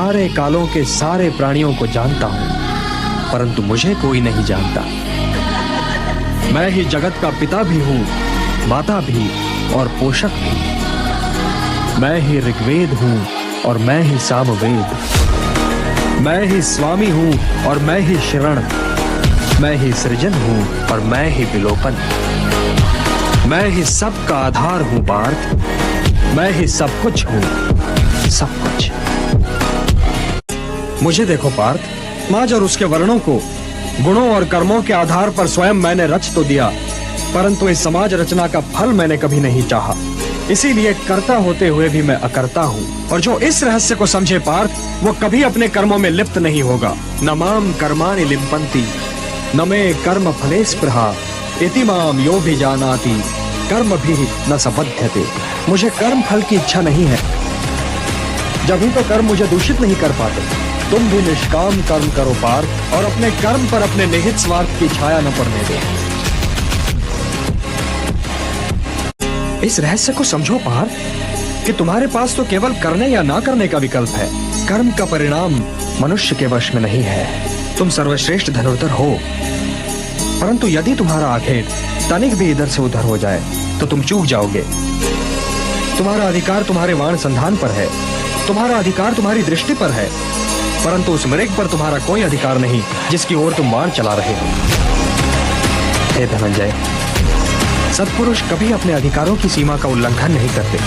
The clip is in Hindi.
सारे कालों के सारे प्राणियों को जानता हूं, परंतु मुझे कोई नहीं जानता। मैं ही जगत का पिता भी हूं, माता भी और पोषक भी। मैं ही ऋग्वेद हूं और मैं ही सामवेद। मैं ही स्वामी हूं और मैं ही शरण। मैं ही सृजन हूं और मैं ही विलोपन। मैं ही सबका आधार हूं पार्थ। मैं ही सब कुछ हूं, सब कुछ। मुझे देखो पार्थ, समाज और उसके वर्णों को गुणों और कर्मों के आधार पर स्वयं मैंने रच तो दिया, परंतु इस समाज रचना का फल मैंने कभी नहीं चाहा। इसीलिए कर्ता होते हुए भी मैं अकर्ता हूँ। और जो इस रहस्य को समझे पार्थ, वो कभी अपने कर्मों में लिप्त नहीं होगा। न माम कर्माणि लिम्पन्ति न मे कर्म फले स्पृहा इति माम यो भी जानाति कर्म भी न सबध्यते। मुझे कर्म फल की इच्छा नहीं है, जब ही तो कर्म मुझे दूषित नहीं कर पाते। तुम भी निष्काम कर्म करो पार्थ, और अपने कर्म पर अपने निहित स्वार्थ की छाया न पड़ने दो। इस रहस्य को समझो पार्थ कि तुम्हारे पास तो केवल करने या ना करने का विकल्प है। कर्म का परिणाम मनुष्य के वश में नहीं है। तुम सर्वश्रेष्ठ धनुर्धर हो, परंतु यदि तुम्हारा आखेट तनिक भी इधर से उधर हो जाए तो तुम चूक जाओगे। तुम्हारा अधिकार तुम्हारे वाण संधान पर है, तुम्हारा अधिकार तुम्हारी दृष्टि पर है, परंतु उस मृग पर तुम्हारा कोई अधिकार नहीं जिसकी ओर तुम बाण चला रहे हो। हे धनंजय, सत्पुरुष कभी अपने अधिकारों की सीमा का उल्लंघन नहीं करते।